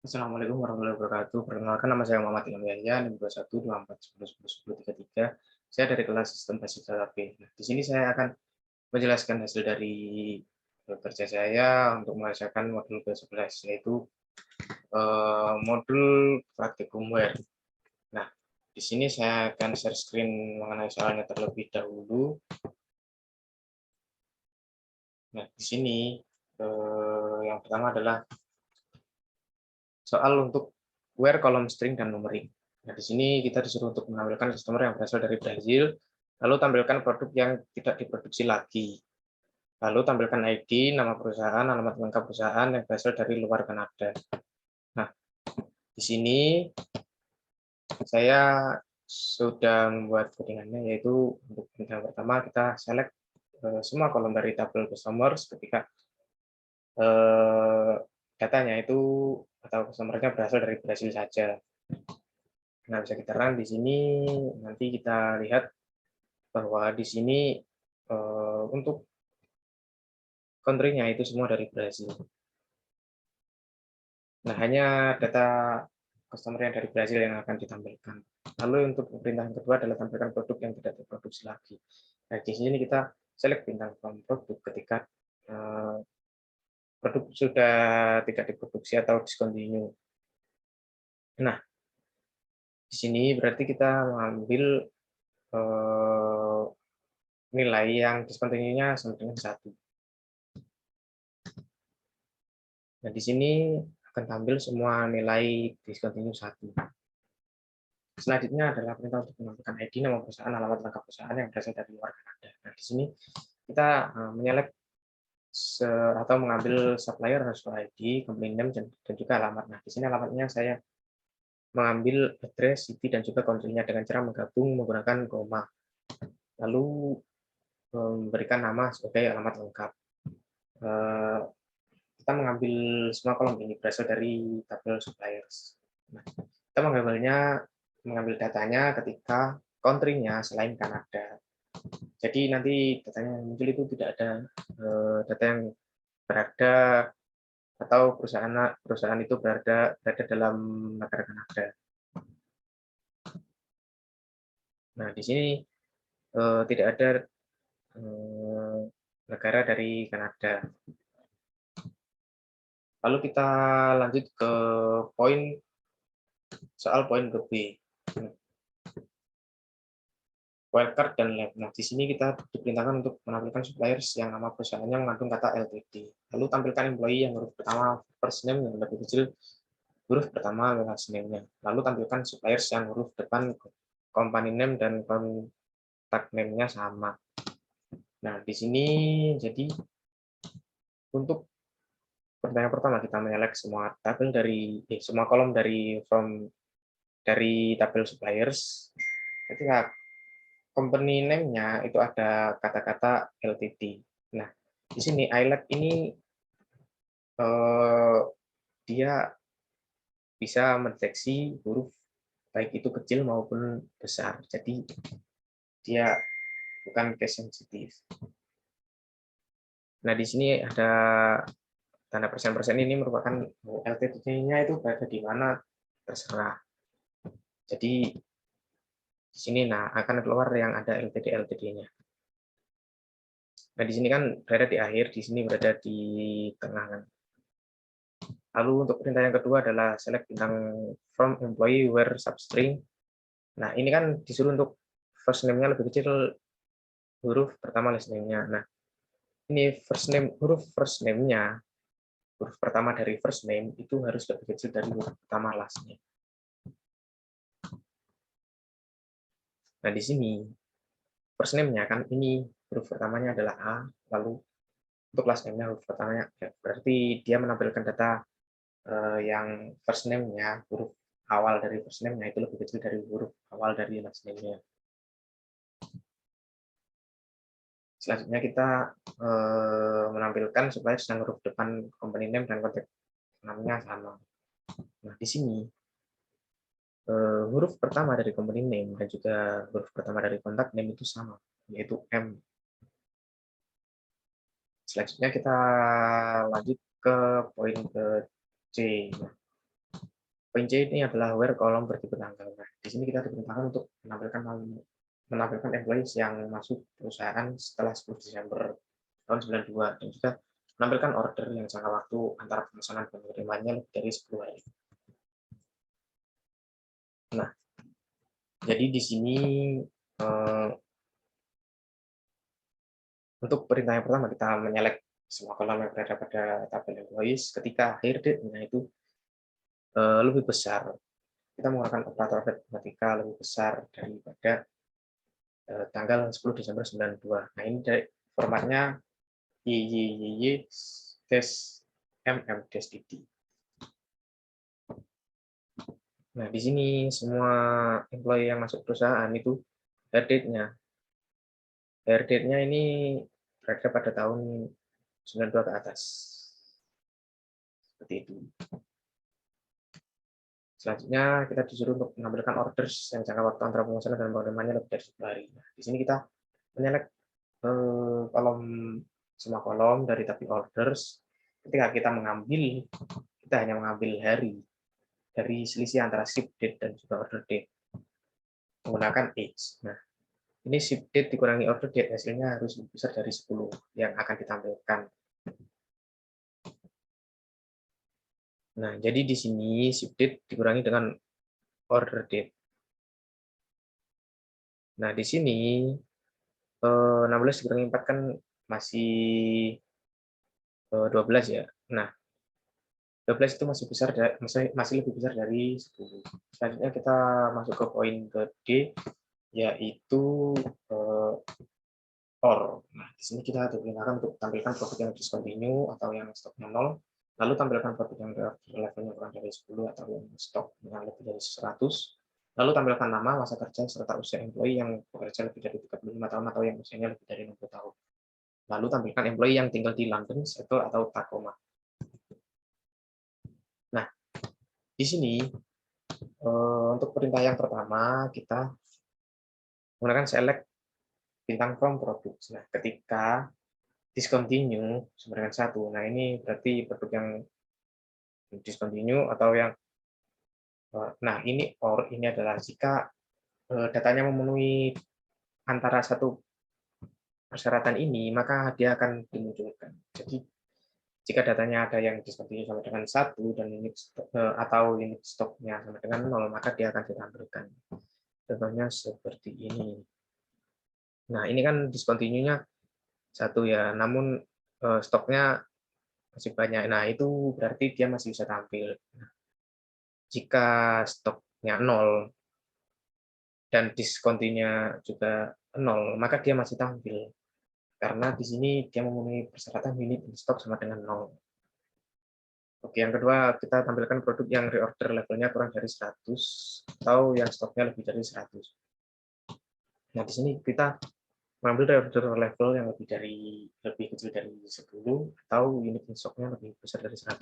Assalamualaikum warahmatullahi wabarakatuh. Perkenalkan nama saya Muhammad Ilham Yahya, NIM 2124101033. Saya dari kelas Sistem Basis Database. Nah, di sini saya akan menjelaskan hasil dari kerja saya untuk mengerjakan modul ke-11, yaitu modul praktikumware. Nah, di sini saya akan share screen mengenai soalnya terlebih dahulu. Nah, di sini yang pertama adalah soal untuk where column string dan numbering. Nah, di sini kita disuruh untuk menampilkan customer yang berasal dari Brazil, lalu tampilkan produk yang tidak diproduksi lagi. Lalu tampilkan ID, nama perusahaan, alamat lengkap perusahaan yang berasal dari luar Kanada. Nah, di sini saya sudah membuat codingannya, yaitu untuk yang pertama kita select semua kolom dari tabel customers ketika datanya itu atau customer-nya berasal dari Brasil saja. Nah, bisa kita run di sini, nanti kita lihat bahwa di sini untuk country-nya itu semua dari Brasil. Nah, hanya data customer yang dari Brasil yang akan ditampilkan. Lalu untuk perintah yang kedua adalah tampilkan produk yang tidak diproduksi lagi. Nah, di sini kita select bintang from produk ketika produk sudah tidak diproduksi atau discontinue. Nah, di sini berarti kita mengambil nilai yang discontinue-nya sama dengan 1. Nah, di sini akan tampil semua nilai discontinue 1. Selanjutnya adalah perintah untuk menambahkan ID, nama perusahaan, alamat lengkap perusahaan yang berasal dari luar Kanada. Nah, di sini kita menyelect atau mengambil supplier underscore ID, company name, dan juga alamat. Nah, di sini alamatnya saya mengambil address, city, dan juga country-nya dengan cara menggabung menggunakan koma. Lalu memberikan nama sebagai alamat lengkap. Kita mengambil semua kolom ini berasal dari tabel suppliers. Nah, kita mengambil datanya ketika country-nya selain Kanada. Jadi nanti datanya yang muncul itu tidak ada data yang berada atau perusahaan itu berada dalam negara Kanada. Nah, di sini tidak ada negara dari Kanada. Lalu kita lanjut ke soal poin ke B. Wildcard dan lab. Nah, di sini kita diperintahkan untuk menampilkan suppliers yang nama perusahaannya mengandung kata LTD. Lalu tampilkan employee yang huruf pertama first name yang lebih kecil huruf pertama last name-nya. Lalu tampilkan suppliers yang huruf depan company name dan contact name-nya sama. Nah, di sini jadi untuk pertanyaan pertama kita menyelect semua tabel semua kolom dari tabel suppliers. Ketika company name-nya itu ada kata-kata LTD. Nah, di sini iLab ini dia bisa mendeteksi huruf baik itu kecil maupun besar. Jadi dia bukan case sensitif. Nah, di sini ada tanda persen-persen ini merupakan LTD-nya itu berada di mana terserah. Jadi di sini akan keluar yang ada LTD-nya. Nah, di sini kan berada di akhir, di sini berada di tengah. Lalu untuk perintah yang kedua adalah select bintang from employee where substring. Nah, ini kan disuruh untuk first name-nya lebih kecil huruf pertama last name-nya. Nah, ini huruf first name-nya, huruf pertama dari first name itu harus lebih kecil dari huruf pertama last name. Nah, di sini first name-nya kan ini huruf pertamanya adalah A, lalu untuk last name-nya huruf pertamanya ya, berarti dia menampilkan data yang first name-nya, huruf awal dari first name-nya itu lebih kecil dari huruf awal dari last name-nya. Selanjutnya kita menampilkan supaya sedang huruf depan company name dan contact namanya sama. Nah, di sini huruf pertama dari company name dan juga huruf pertama dari contact name itu sama, yaitu M. Selanjutnya kita lanjut ke poin ke C. Poin C ini adalah where kolom bertipe tanggal. Nah, di sini kita diperintahkan untuk menampilkan employees yang masuk perusahaan setelah 10 Desember tahun 92 dan juga menampilkan order yang jangka waktu antara pemesanan dan penerimaannya lebih dari 10 hari. Nah, jadi di sini untuk perintah yang pertama kita menyelek semua kolom yang berada pada tabel employees ketika hire date-nya itu lebih besar. Kita menggunakan operator matematika lebih besar daripada tanggal 10 Desember 92. Nah, ini dari formatnya YYYY MM-DD. Nah, di sini semua employee yang masuk perusahaan itu hire date-nya. Hire date-nya ini berada pada tahun 92 ke atas. Seperti itu. Selanjutnya kita disuruh untuk menampilkan orders yang jangka waktu antara pemesanan dan penerimaannya lebih dari 10 hari. Nah, di sini kita menyelek kolom semua kolom dari tabel orders. Ketika kita mengambil, kita hanya mengambil hari dari selisih antara ship date dan juga order date menggunakan age. Nah, ini ship date dikurangi order date hasilnya harus lebih besar dari 10 yang akan ditampilkan. Nah, jadi di sini ship date dikurangi dengan order date. Nah, di sini 16 dikurangi 4 kan masih 12 ya. Nah, 12 itu masih besar, masih lebih besar dari 10. Selanjutnya kita masuk ke poin ke D, yaitu OR. Nah, di sini kita diperintahkan untuk tampilkan produk yang discontinue atau yang stoknya 0, lalu tampilkan produk yang levelnya kurang dari 10 atau yang stok yang lebih dari 100, lalu tampilkan nama, masa kerja, serta usia employee yang bekerja lebih dari 35 tahun atau yang usianya lebih dari 60 tahun. Lalu tampilkan employee yang tinggal di London, Seattle, atau Tacoma. Nah, di sini untuk perintah yang pertama kita menggunakan select bintang from produk. Nah, ketika discontinue sama dengan 1, nah ini berarti produk yang discontinue atau yang nah ini or ini adalah jika datanya memenuhi antara satu persyaratan ini, maka dia akan dimunculkan. Jadi jika datanya ada yang discontinue sama dengan 1 dan unit atau unit stoknya sama dengan 0, maka dia akan ditampilkan. Contohnya seperti ini. Nah, ini kan discontinue-nya 1 ya, namun stoknya masih banyak. Nah, itu berarti dia masih bisa tampil. Nah, jika stoknya 0 dan discontinue juga 0, maka dia masih tampil. Karena di sini dia memenuhi persyaratan unit in stock sama dengan 0. Oke, yang kedua kita tampilkan produk yang reorder levelnya kurang dari 100 atau yang stoknya lebih dari 100. Nah, di sini kita mengambil reorder level yang lebih kecil dari 10 atau unit in stock-nya lebih besar dari 100.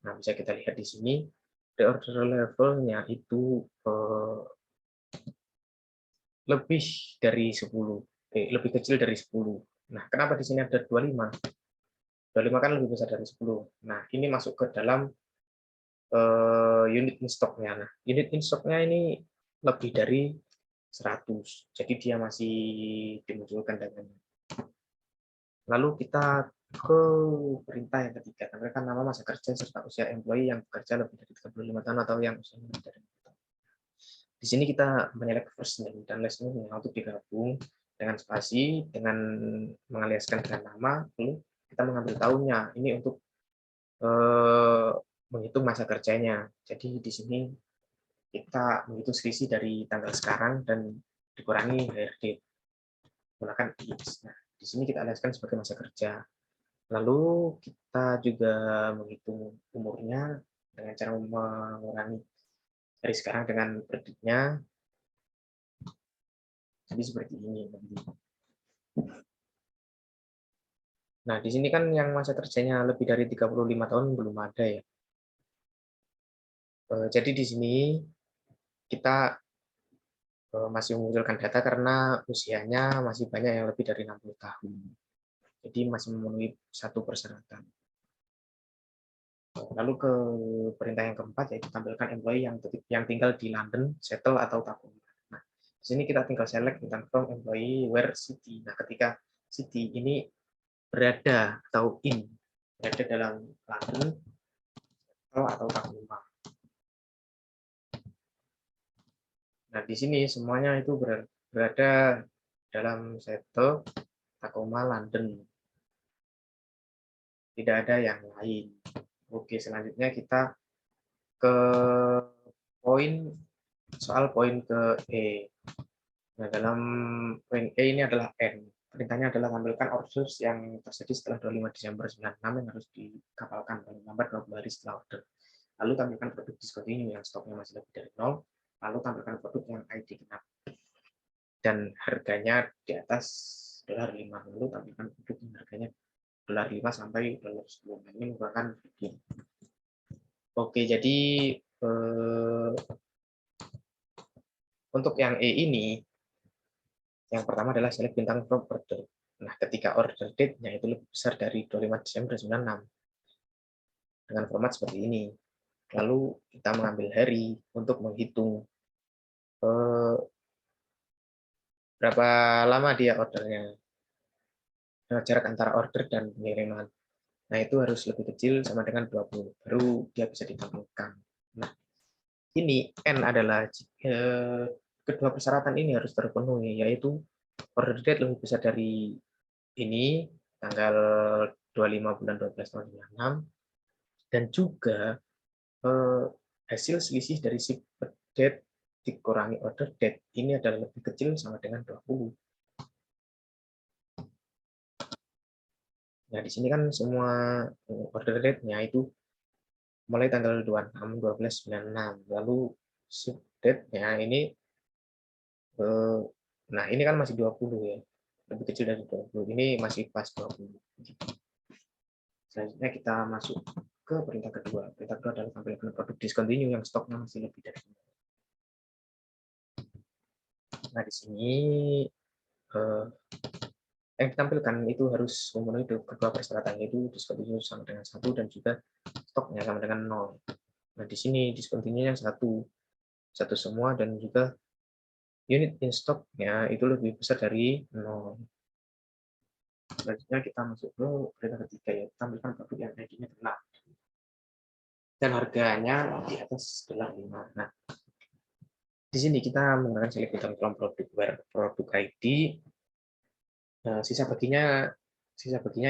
Nah, bisa kita lihat di sini reorder levelnya itu lebih dari 10, lebih kecil dari 10. Nah, kenapa di sini ada 25? 25 kan lebih besar dari 10. Nah, ini masuk ke dalam unit in stock-nya. Nah, unit in stock-nya ini lebih dari 100. Jadi dia masih dimunculkan datanya. Lalu kita ke perintah yang ketiga, tampilkan nama, masa kerja, serta usia employee yang bekerja lebih dari 35 tahun atau yang usianya lebih dari 40 tahun. Di sini kita menyelek first name dan last name yang untuk digabung dengan spasi, dengan mengaliaskan dengan nama, lalu kita mengambil tahunnya. Ini untuk menghitung masa kerjanya. Jadi di sini kita menghitung selisih dari tanggal sekarang dan dikurangi hire date menggunakan age. Nah, di sini kita aliaskan sebagai masa kerja. Lalu kita juga menghitung umurnya dengan cara mengurangi dari sekarang dengan berdiknya. Jadi seperti ini. Nah, di sini kan yang masa kerjanya lebih dari 35 tahun belum ada ya. Jadi di sini kita masih memunculkan data karena usianya masih banyak yang lebih dari 60 tahun. Jadi masih memenuhi satu persyaratan. Lalu ke perintah yang keempat, yaitu tampilkan employee yang tinggal di London, Seattle, atau Tacoma. Nah, di sini kita tinggal select bintang from employee where city. Nah, ketika city ini berada atau berada dalam London, Seattle, atau Tacoma. Nah, di sini semuanya itu berada dalam Seattle, Tacoma, London. Tidak ada yang lain. Oke, selanjutnya kita ke soal poin ke E. Nah, dalam poin E ini adalah N. Perintahnya adalah tampilkan orders yang terjadi setelah 25 Desember 96 yang harus dikapalkan paling lambat 20 hari setelah order. Lalu tampilkan produk discontinue yang stoknya masih lebih dari 0. Lalu tampilkan produk yang ID genap dan harganya di atas $5. Lalu tampilkan produk yang harganya $5 sampai $10. Nah, ini merupakan begini. Oke, jadi untuk yang E ini, yang pertama adalah select bintang from order. Nah, ketika order date-nya itu lebih besar dari 25 Desember 96 dengan format seperti ini. Lalu kita mengambil hari untuk menghitung berapa lama dia ordernya, jarak antara order dan pengiriman. Nah, itu harus lebih kecil sama dengan 20, baru dia bisa ditampilkan. Nah, ini N adalah kedua persyaratan ini harus terpenuhi, yaitu order date lebih besar dari ini, tanggal 25 bulan 12 tahun 96, dan juga hasil selisih dari ship date dikurangi order date ini adalah lebih kecil sama dengan 20. Nah, di sini kan semua order date-nya itu mulai tanggal 26 12 96. Lalu ship date-nya ini nah ini kan masih 20 ya. Lebih kecil dari 20. Ini masih pas 20. Selanjutnya kita masuk ke perintah kedua. Perintah kedua adalah tampilkan produk discontinue yang stoknya masih lebih dari 0. Nah, di sini yang ditampilkan itu harus memenuhi kedua persyaratan, itu discontinue sama dengan 1 dan juga stoknya sama dengan 0. Nah, di sini discontinue-nya 1 semua, dan juga unit in stock-nya itu lebih besar dari 0. Selanjutnya kita masuk ke perintah ketiga, yaitu tampilkan produk yang ID-nya genap dan harganya di atas $5. Nah, di sini kita menggunakan select button from produk ID. Sisa baginya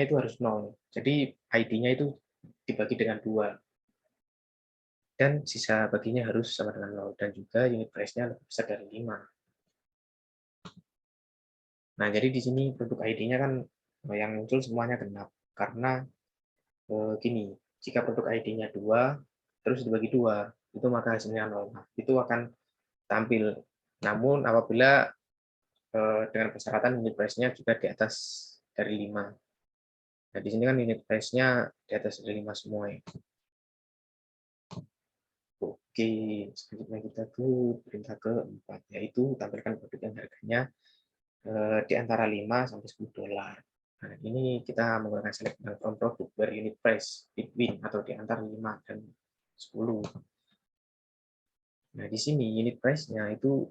itu harus 0. Jadi ID-nya itu dibagi dengan 2. Dan sisa baginya harus sama dengan 0. Dan juga unit price-nya lebih besar dari 5. Nah, jadi di sini produk ID-nya kan yang muncul semuanya genap. Karena gini, jika produk ID-nya 2, terus dibagi 2, itu maka hasilnya 0. Nah, itu akan tampil. Namun apabila dengan persyaratan unit price-nya juga di atas dari 5. Nah, di sini kan unit price-nya di atas dari 5 semua ya. Oke, selanjutnya kita ke perintah keempat, yaitu tampilkan produk yang harganya di antara 5 sampai $10. Nah, ini kita menggunakan select from produk where unit price between atau di antara 5 dan 10. Nah, di sini unit price-nya itu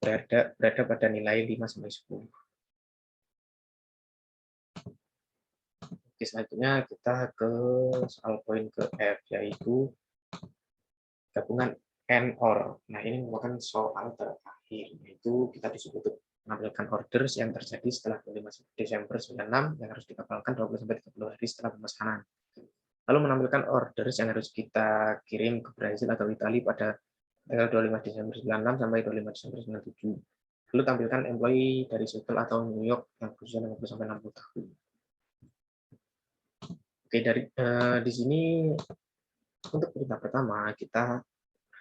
berada pada nilai 5 sampai 10. Oke, selanjutnya kita ke soal poin ke F, yaitu gabungan and or. Nah, ini merupakan soal terakhir, yaitu kita disuruh untuk menampilkan orders yang terjadi setelah 25 Desember 96 yang harus dikapalkan 20-30 hari setelah pemesanan. Lalu menampilkan orders yang harus kita kirim ke Brasil atau Italia pada tanggal 25 Desember 96 sampai 25 Desember 97. Lalu tampilkan employee dari Seattle atau New York yang berusia 50 sampai 60 tahun. Oke, di sini untuk perintah pertama kita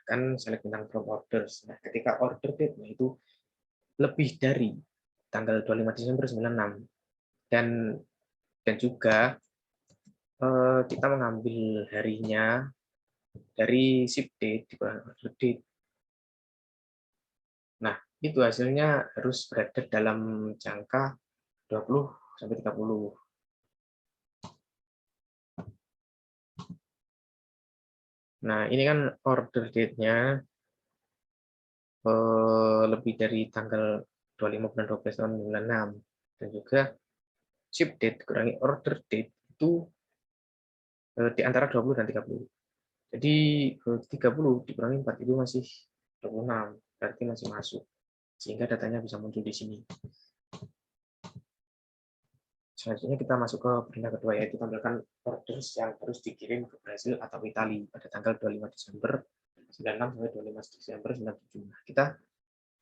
akan select bintang from orders. Nah, ketika order date-nya itu lebih dari tanggal 25 Desember 96 dan juga kita mengambil harinya dari ship date di bulan order date. Nah, itu hasilnya harus berada dalam jangka 20 sampai 30. Nah, ini kan order date-nya lebih dari tanggal 25 bulan 12 tahun 96, dan juga ship date kurangi order date itu di antara 20 dan 30. Jadi 30 dikurangi 4 itu masih 26, berarti masih masuk. Sehingga datanya bisa muncul di sini. Selanjutnya kita masuk ke perintah kedua, yaitu tampilkan orders yang harus dikirim ke Brasil atau Italia pada tanggal 25 Desember 96 sampai 25 Desember 97. Nah, kita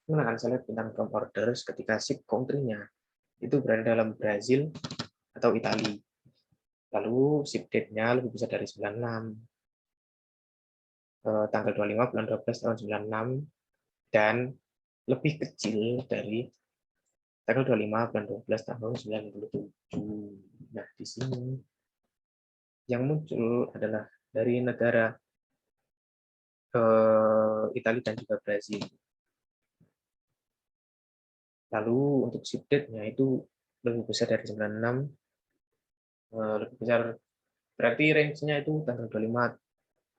menggunakan select bintang from orders ketika ship country-nya itu berada dalam Brazil atau Italia. Lalu ship date-nya lebih besar dari 96, tanggal 25 bulan 12 tahun 96, dan lebih kecil dari tanggal 25 bulan 12 tahun 97. Nah, di sini yang muncul adalah dari negara Italia dan juga Brazil. Lalu untuk ship date-nya itu lebih besar dari 96, lebih besar, berarti range-nya itu tanggal 25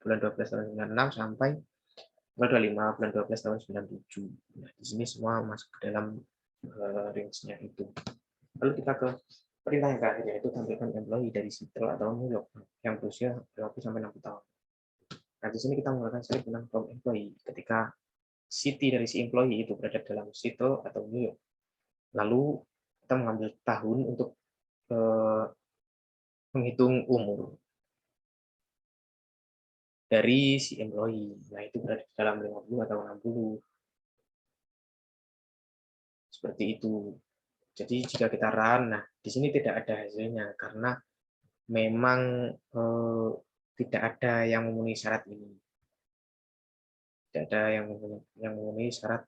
bulan 12 tahun 96 sampai tanggal 25 bulan 12 tahun 97. Nah, di sini semua masuk ke dalam range-nya itu. Lalu kita ke perintah yang terakhir, yaitu tampilkan employee dari Seattle atau New York yang berusia 20 sampai 60 tahun. Nah, di sini kita menggunakan select tentang from employee ketika city dari si employee itu berada dalam Seattle atau New York. Lalu kita mengambil tahun untuk menghitung umur dari si employee. Nah, itu berada di dalam 50 atau 60. Seperti itu. Jadi jika kita run, nah di sini tidak ada hasilnya karena memang tidak ada yang memenuhi syarat ini. Tidak ada yang memenuhi syarat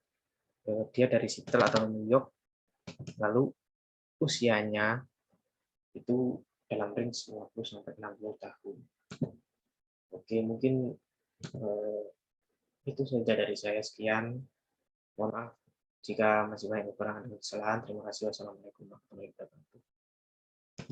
dia dari Seattle atau New York, lalu usianya itu dalam range 50 sampai 60 tahun. Oke, mungkin itu saja dari saya. Sekian. Mohon maaf jika masih banyak kekurangan dan kesalahan. Terima kasih. Wassalamualaikum warahmatullahi wabarakatuh.